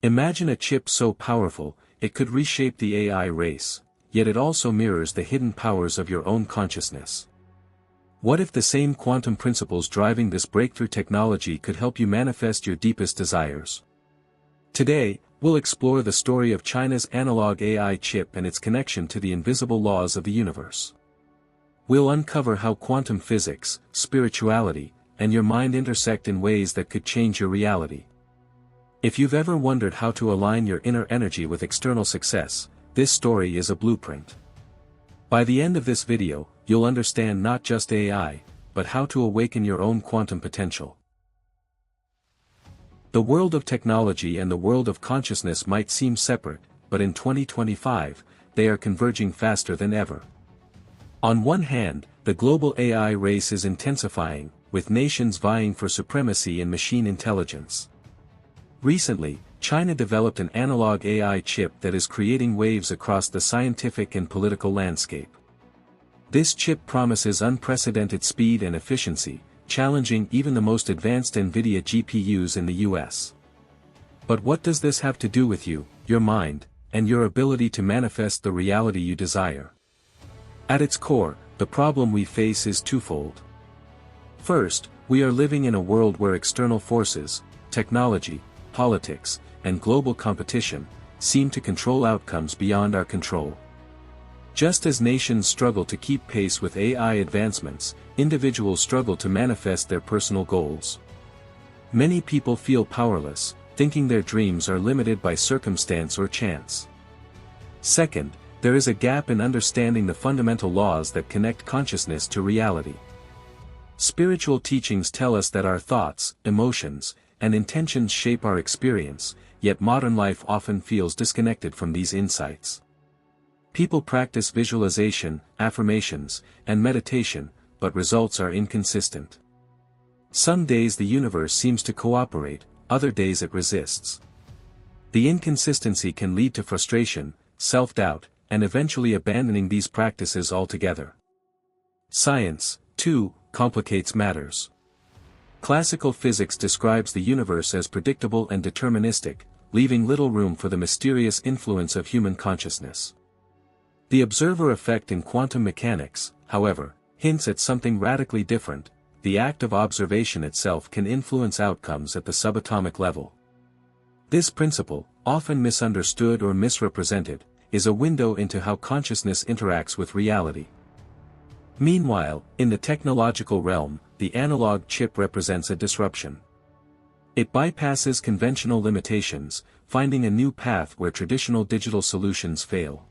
Imagine a chip so powerful, it could reshape the AI race, yet it also mirrors the hidden powers of your own consciousness. What if the same quantum principles driving this breakthrough technology could help you manifest your deepest desires? Today, we'll explore the story of China's analog AI chip and its connection to the invisible laws of the universe. We'll uncover how quantum physics, spirituality, and your mind intersect in ways that could change your reality. If you've ever wondered how to align your inner energy with external success, this story is a blueprint. By the end of this video, you'll understand not just AI, but how to awaken your own quantum potential. The world of technology and the world of consciousness might seem separate, but in 2025, they are converging faster than ever. On one hand, the global AI race is intensifying, with nations vying for supremacy in machine intelligence. Recently, China developed an analog AI chip that is creating waves across the scientific and political landscape. This chip promises unprecedented speed and efficiency, challenging even the most advanced NVIDIA GPUs in the US. But what does this have to do with you, your mind, and your ability to manifest the reality you desire? At its core, the problem we face is twofold. First, we are living in a world where external forces, technology, politics, and global competition, seem to control outcomes beyond our control. Just as nations struggle to keep pace with AI advancements, individuals struggle to manifest their personal goals. Many people feel powerless, thinking their dreams are limited by circumstance or chance. Second, there is a gap in understanding the fundamental laws that connect consciousness to reality. Spiritual teachings tell us that our thoughts, emotions, and intentions shape our experience, yet modern life often feels disconnected from these insights. People practice visualization, affirmations, and meditation, but results are inconsistent. Some days the universe seems to cooperate, other days it resists. The inconsistency can lead to frustration, self-doubt, and eventually abandoning these practices altogether. Science, too, complicates matters. Classical physics describes the universe as predictable and deterministic, leaving little room for the mysterious influence of human consciousness. The observer effect in quantum mechanics, however, hints at something radically different. The act of observation itself can influence outcomes at the subatomic level. This principle, often misunderstood or misrepresented, is a window into how consciousness interacts with reality. Meanwhile, in the technological realm, the analog chip represents a disruption. It bypasses conventional limitations, finding a new path where traditional digital solutions fail.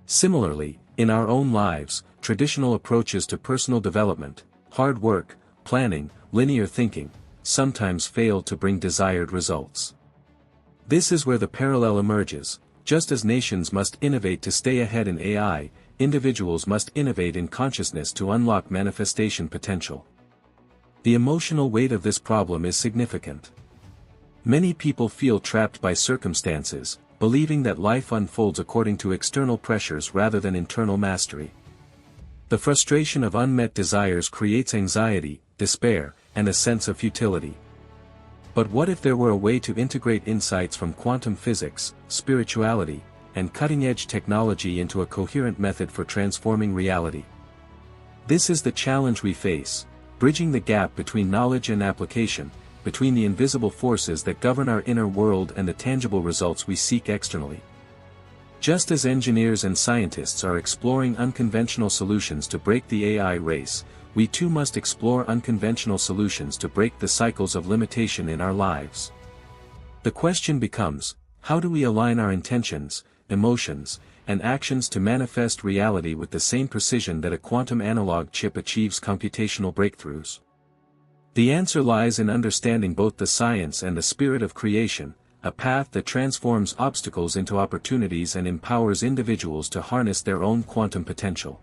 Similarly, in our own lives, traditional approaches to personal development, hard work, planning, linear thinking, sometimes fail to bring desired results. This is where the parallel emerges. Just as nations must innovate to stay ahead in AI, individuals must innovate in consciousness to unlock manifestation potential. The emotional weight of this problem is significant. Many people feel trapped by circumstances, believing that life unfolds according to external pressures rather than internal mastery. The frustration of unmet desires creates anxiety, despair, and a sense of futility. But what if there were a way to integrate insights from quantum physics, spirituality, and cutting-edge technology into a coherent method for transforming reality? This is the challenge we face, bridging the gap between knowledge and application, between the invisible forces that govern our inner world and the tangible results we seek externally. Just as engineers and scientists are exploring unconventional solutions to break the AI race, we too must explore unconventional solutions to break the cycles of limitation in our lives. The question becomes, how do we align our intentions, emotions, and actions to manifest reality with the same precision that a quantum analog chip achieves computational breakthroughs? The answer lies in understanding both the science and the spirit of creation, a path that transforms obstacles into opportunities and empowers individuals to harness their own quantum potential.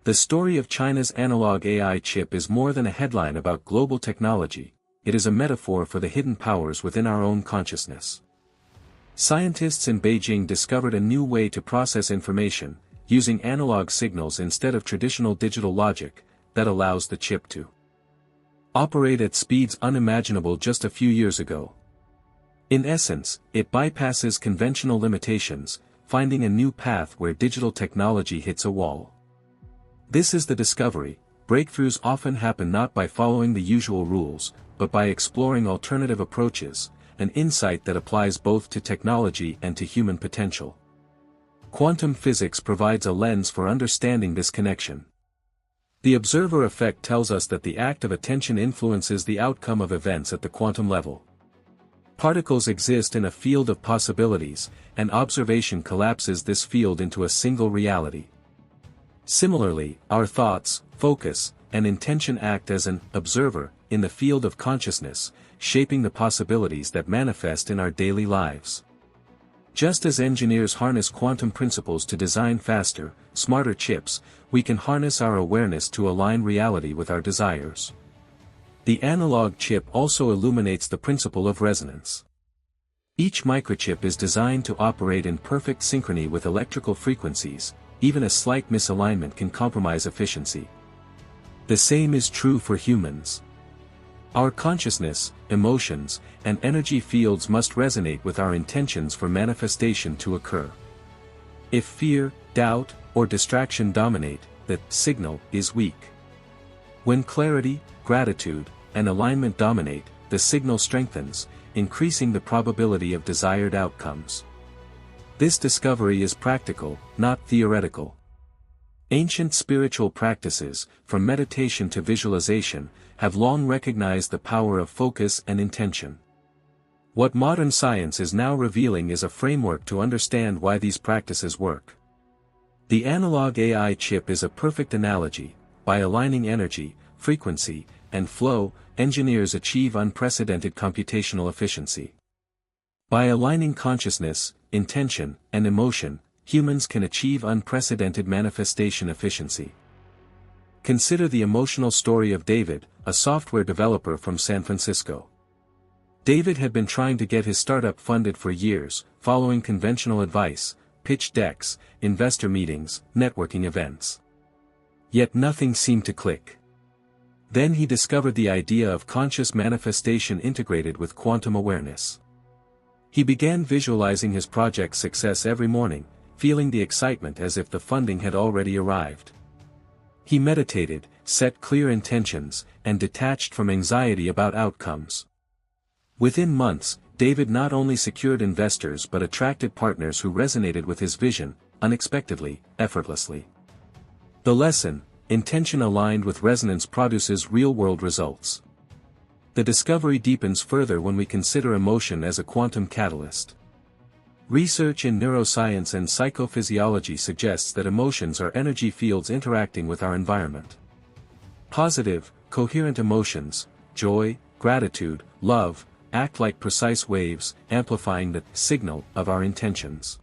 The story of China's analog AI chip is more than a headline about global technology, it is a metaphor for the hidden powers within our own consciousness. Scientists in Beijing discovered a new way to process information, using analog signals instead of traditional digital logic, that allows the chip to operate at speeds unimaginable just a few years ago. In essence, it bypasses conventional limitations, finding a new path where digital technology hits a wall. This is the discovery. Breakthroughs often happen not by following the usual rules, but by exploring alternative approaches, an insight that applies both to technology and to human potential. Quantum physics provides a lens for understanding this connection. The observer effect tells us that the act of attention influences the outcome of events at the quantum level. Particles exist in a field of possibilities, and observation collapses this field into a single reality. Similarly, our thoughts, focus, and intention act as an observer in the field of consciousness, shaping the possibilities that manifest in our daily lives. Just as engineers harness quantum principles to design faster, smarter chips, we can harness our awareness to align reality with our desires. The analog chip also illuminates the principle of resonance. Each microchip is designed to operate in perfect synchrony with electrical frequencies. Even a slight misalignment can compromise efficiency. The same is true for humans. Our consciousness, emotions, and energy fields must resonate with our intentions for manifestation to occur. If fear, doubt, or distraction dominate, the signal is weak. When clarity, gratitude, and alignment dominate, the signal strengthens, increasing the probability of desired outcomes. This discovery is practical, not theoretical. Ancient spiritual practices, from meditation to visualization, have long recognized the power of focus and intention. What modern science is now revealing is a framework to understand why these practices work. The analog AI chip is a perfect analogy. By aligning energy, frequency, and flow, engineers achieve unprecedented computational efficiency. By aligning consciousness, intention, and emotion, humans can achieve unprecedented manifestation efficiency. Consider the emotional story of David, a software developer from San Francisco. David had been trying to get his startup funded for years, following conventional advice, pitch decks, investor meetings, networking events. Yet nothing seemed to click. Then he discovered the idea of conscious manifestation integrated with quantum awareness. He began visualizing his project's success every morning, feeling the excitement as if the funding had already arrived. He meditated, set clear intentions, and detached from anxiety about outcomes. Within months, David not only secured investors but attracted partners who resonated with his vision, unexpectedly, effortlessly. The lesson: intention aligned with resonance produces real-world results. The discovery deepens further when we consider emotion as a quantum catalyst. Research in neuroscience and psychophysiology suggests that emotions are energy fields interacting with our environment. Positive, coherent emotions, joy, gratitude, love, act like precise waves, amplifying the signal of our intentions.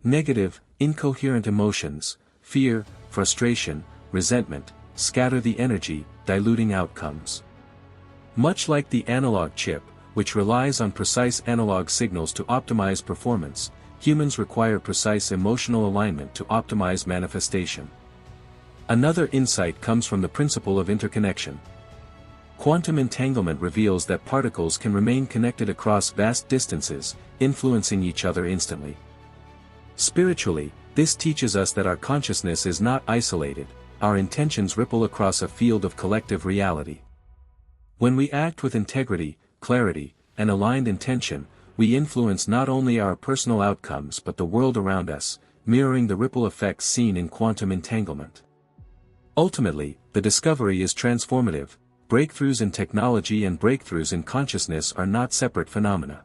Negative, incoherent emotions, fear, frustration, resentment, scatter the energy, diluting outcomes. Much like the analog chip, which relies on precise analog signals to optimize performance, humans require precise emotional alignment to optimize manifestation. Another insight comes from the principle of interconnection. Quantum entanglement reveals that particles can remain connected across vast distances, influencing each other instantly. Spiritually, this teaches us that our consciousness is not isolated, our intentions ripple across a field of collective reality. When we act with integrity, clarity, and aligned intention, we influence not only our personal outcomes but the world around us, mirroring the ripple effects seen in quantum entanglement. Ultimately, the discovery is transformative. Breakthroughs in technology and breakthroughs in consciousness are not separate phenomena.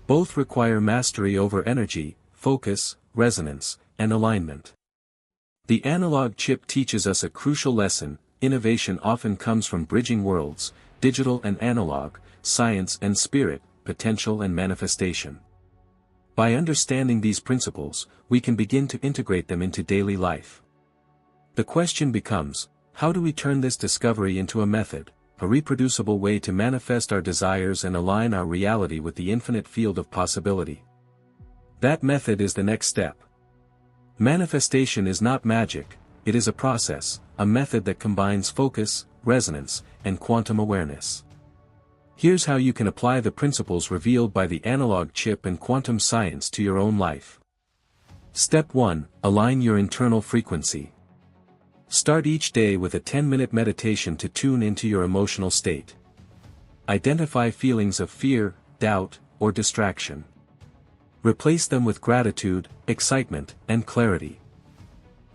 Both require mastery over energy, focus, resonance, and alignment. The analog chip teaches us a crucial lesson: innovation often comes from bridging worlds, digital and analog, science and spirit, potential and manifestation. By understanding these principles, we can begin to integrate them into daily life. The question becomes, how do we turn this discovery into a method, a reproducible way to manifest our desires and align our reality with the infinite field of possibility? That method is the next step. Manifestation is not magic, it is a process, a method that combines focus, resonance, and quantum awareness. Here's how you can apply the principles revealed by the analog chip and quantum science to your own life. Step 1. Align your internal frequency. Start each day with a 10-minute meditation to tune into your emotional state. Identify feelings of fear, doubt, or distraction. Replace them with gratitude, excitement, and clarity.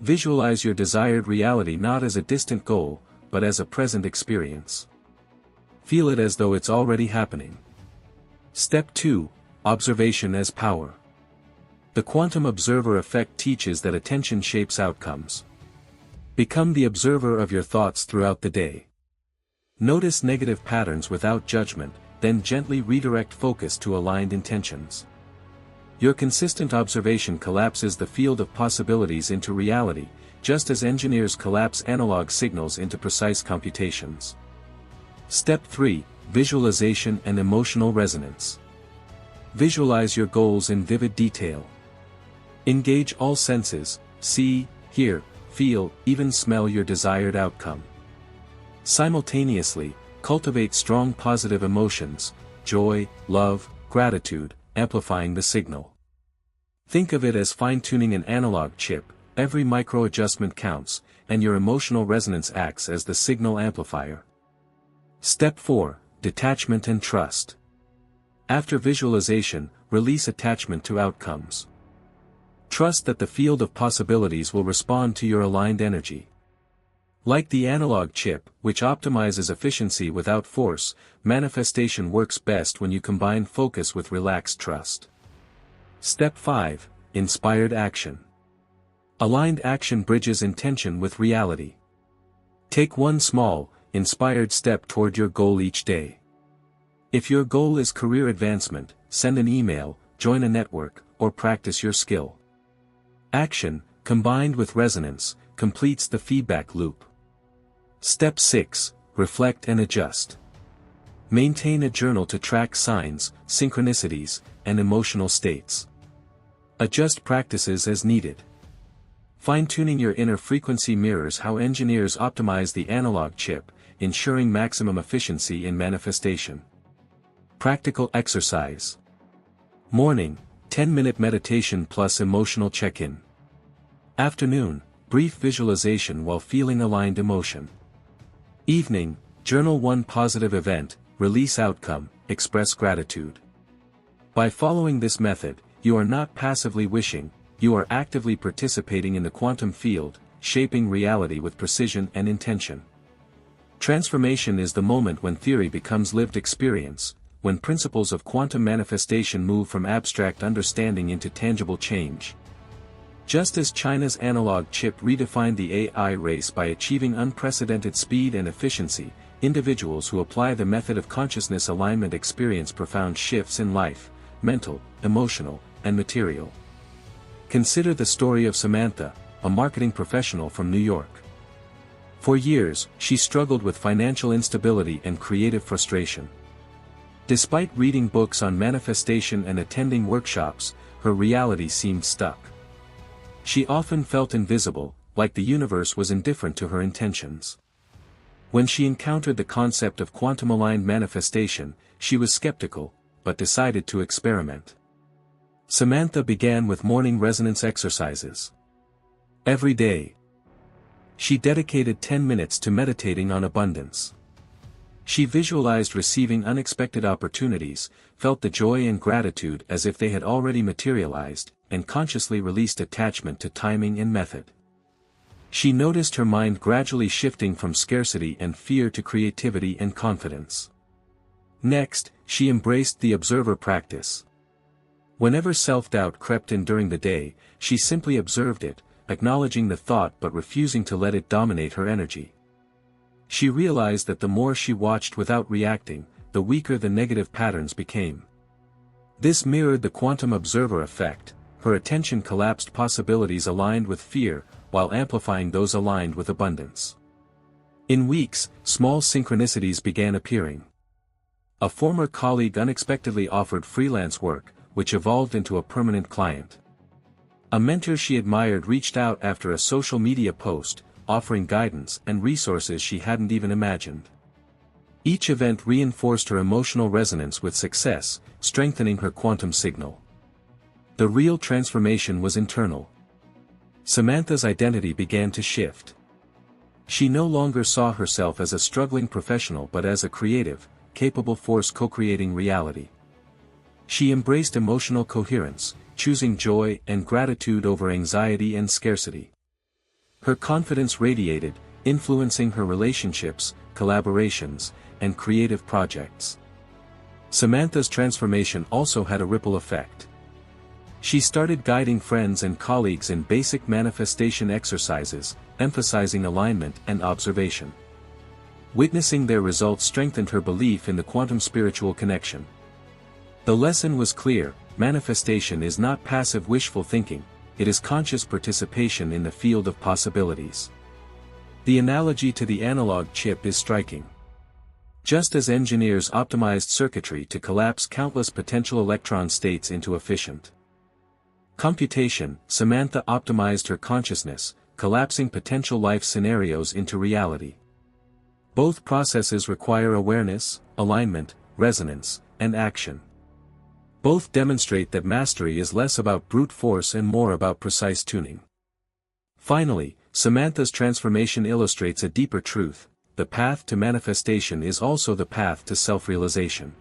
Visualize your desired reality not as a distant goal, but as a present experience. Feel it as though it's already happening. Step 2. Observation as power. The quantum observer effect teaches that attention shapes outcomes. Become the observer of your thoughts throughout the day. Notice negative patterns without judgment, then gently redirect focus to aligned intentions. Your consistent observation collapses the field of possibilities into reality, just as engineers collapse analog signals into precise computations. Step 3. Visualization and emotional resonance. Visualize your goals in vivid detail. Engage all senses, see, hear, feel, even smell your desired outcome. Simultaneously, cultivate strong positive emotions, joy, love, gratitude, amplifying the signal. Think of it as fine-tuning an analog chip. Every micro-adjustment counts, and your emotional resonance acts as the signal amplifier. Step 4. Detachment and trust. After visualization, release attachment to outcomes. Trust that the field of possibilities will respond to your aligned energy. Like the analog chip, which optimizes efficiency without force, manifestation works best when you combine focus with relaxed trust. Step 5. Inspired action. Aligned action bridges intention with reality. Take one small, inspired step toward your goal each day. If your goal is career advancement, send an email, join a network, or practice your skill. Action, combined with resonance, completes the feedback loop. Step 6. Reflect and adjust. Maintain a journal to track signs, synchronicities, and emotional states. Adjust practices as needed. Fine-tuning your inner frequency mirrors how engineers optimize the analog chip, ensuring maximum efficiency in manifestation. Practical exercise. Morning, 10-minute meditation plus emotional check-in. Afternoon, brief visualization while feeling aligned emotion. Evening, journal one positive event, release outcome, express gratitude. By following this method, you are not passively wishing, you are actively participating in the quantum field, shaping reality with precision and intention. Transformation is the moment when theory becomes lived experience, when principles of quantum manifestation move from abstract understanding into tangible change. Just as China's analog chip redefined the AI race by achieving unprecedented speed and efficiency, individuals who apply the method of consciousness alignment experience profound shifts in life, mental, emotional, and material. Consider the story of Samantha, a marketing professional from New York. For years, she struggled with financial instability and creative frustration. Despite reading books on manifestation and attending workshops, her reality seemed stuck. She often felt invisible, like the universe was indifferent to her intentions. When she encountered the concept of quantum-aligned manifestation, she was skeptical, but decided to experiment. Samantha began with morning resonance exercises. Every day, she dedicated 10 minutes to meditating on abundance. She visualized receiving unexpected opportunities, felt the joy and gratitude as if they had already materialized, and consciously released attachment to timing and method. She noticed her mind gradually shifting from scarcity and fear to creativity and confidence. Next, she embraced the observer practice. Whenever self-doubt crept in during the day, she simply observed it, acknowledging the thought but refusing to let it dominate her energy. She realized that the more she watched without reacting, the weaker the negative patterns became. This mirrored the quantum observer effect. Her attention collapsed possibilities aligned with fear, while amplifying those aligned with abundance. In weeks, small synchronicities began appearing. A former colleague unexpectedly offered freelance work, which evolved into a permanent client. A mentor she admired reached out after a social media post, offering guidance and resources she hadn't even imagined. Each event reinforced her emotional resonance with success, strengthening her quantum signal. The real transformation was internal. Samantha's identity began to shift. She no longer saw herself as a struggling professional but as a creative, capable force co-creating reality. She embraced emotional coherence, choosing joy and gratitude over anxiety and scarcity. Her confidence radiated, influencing her relationships, collaborations, and creative projects. Samantha's transformation also had a ripple effect. She started guiding friends and colleagues in basic manifestation exercises, emphasizing alignment and observation. Witnessing their results strengthened her belief in the quantum spiritual connection. The lesson was clear: manifestation is not passive wishful thinking, it is conscious participation in the field of possibilities. The analogy to the analog chip is striking. Just as engineers optimized circuitry to collapse countless potential electron states into efficient computation, Samantha optimized her consciousness, collapsing potential life scenarios into reality. Both processes require awareness, alignment, resonance, and action. Both demonstrate that mastery is less about brute force and more about precise tuning. Finally, Samantha's transformation illustrates a deeper truth: the path to manifestation is also the path to self-realization.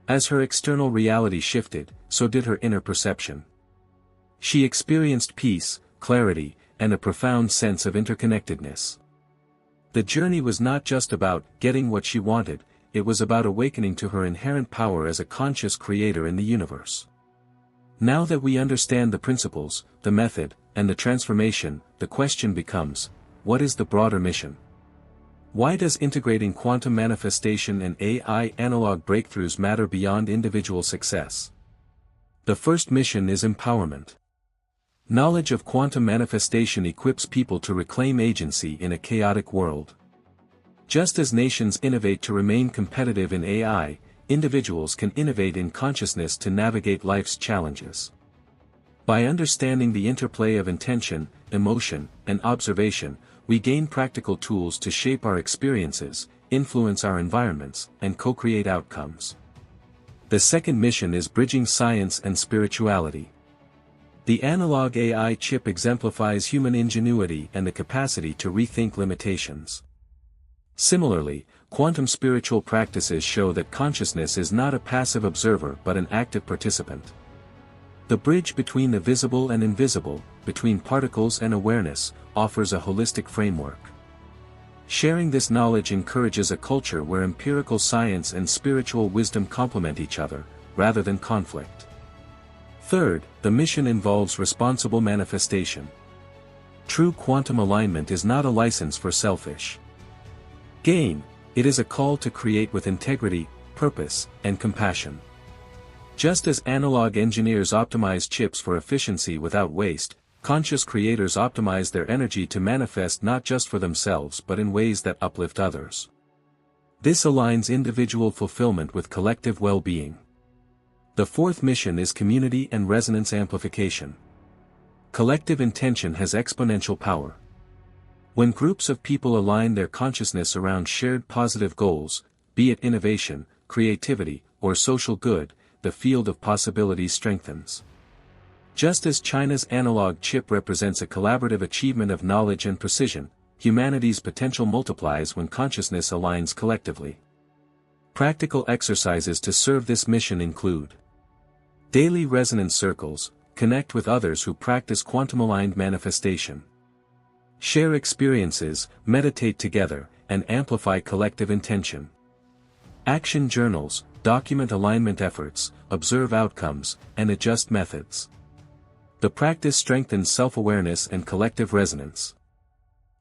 As her external reality shifted, so did her inner perception. She experienced peace, clarity, and a profound sense of interconnectedness. The journey was not just about getting what she wanted, it was about awakening to her inherent power as a conscious creator in the universe. Now that we understand the principles, the method, and the transformation, the question becomes: what is the broader mission? Why does integrating quantum manifestation and AI analog breakthroughs matter beyond individual success? The first mission is empowerment. Knowledge of quantum manifestation equips people to reclaim agency in a chaotic world. Just as nations innovate to remain competitive in AI, individuals can innovate in consciousness to navigate life's challenges. By understanding the interplay of intention, emotion, and observation, we gain practical tools to shape our experiences, influence our environments, and co-create outcomes. The second mission is bridging science and spirituality. The analog AI chip exemplifies human ingenuity and the capacity to rethink limitations. Similarly, quantum spiritual practices show that consciousness is not a passive observer but an active participant. The bridge between the visible and invisible, between particles and awareness, offers a holistic framework. Sharing this knowledge encourages a culture where empirical science and spiritual wisdom complement each other, rather than conflict. Third, the mission involves responsible manifestation. True quantum alignment is not a license for selfish gain, it is a call to create with integrity, purpose, and compassion. Just as analog engineers optimize chips for efficiency without waste, conscious creators optimize their energy to manifest not just for themselves but in ways that uplift others. This aligns individual fulfillment with collective well-being. The fourth mission is community and resonance amplification. Collective intention has exponential power. When groups of people align their consciousness around shared positive goals, be it innovation, creativity, or social good, the field of possibilities strengthens. Just as China's analog chip represents a collaborative achievement of knowledge and precision, humanity's potential multiplies when consciousness aligns collectively. Practical exercises to serve this mission include: daily resonance circles, connect with others who practice quantum-aligned manifestation. Share experiences, meditate together, and amplify collective intention. Action journals, document alignment efforts, observe outcomes, and adjust methods. The practice strengthens self-awareness and collective resonance.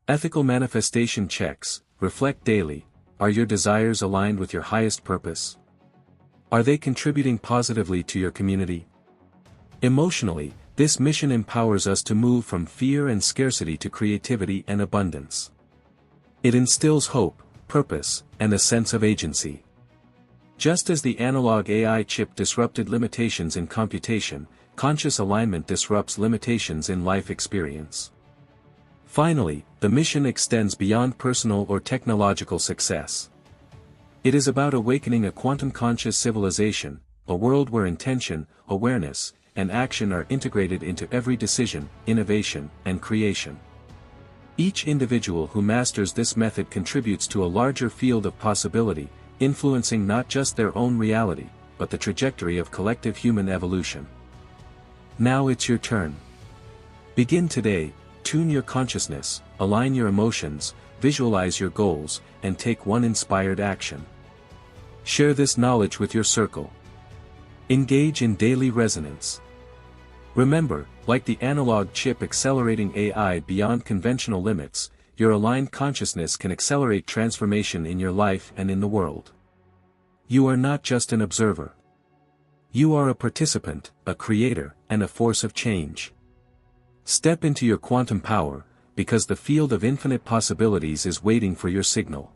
Ethical manifestation checks, reflect daily: are your desires aligned with your highest purpose? Are they contributing positively to your community? Emotionally, this mission empowers us to move from fear and scarcity to creativity and abundance. It instills hope, purpose, and a sense of agency. Just as the analog AI chip disrupted limitations in computation, conscious alignment disrupts limitations in life experience. Finally, the mission extends beyond personal or technological success. It is about awakening a quantum-conscious civilization, a world where intention, awareness, and action are integrated into every decision, innovation, and creation. Each individual who masters this method contributes to a larger field of possibility, influencing not just their own reality, but the trajectory of collective human evolution. Now it's your turn. Begin today, tune your consciousness, align your emotions, visualize your goals, and take one inspired action. Share this knowledge with your circle. Engage in daily resonance. Remember, like the analog chip accelerating AI beyond conventional limits, your aligned consciousness can accelerate transformation in your life and in the world. You are not just an observer. You are a participant, a creator, and a force of change. Step into your quantum power, because the field of infinite possibilities is waiting for your signal.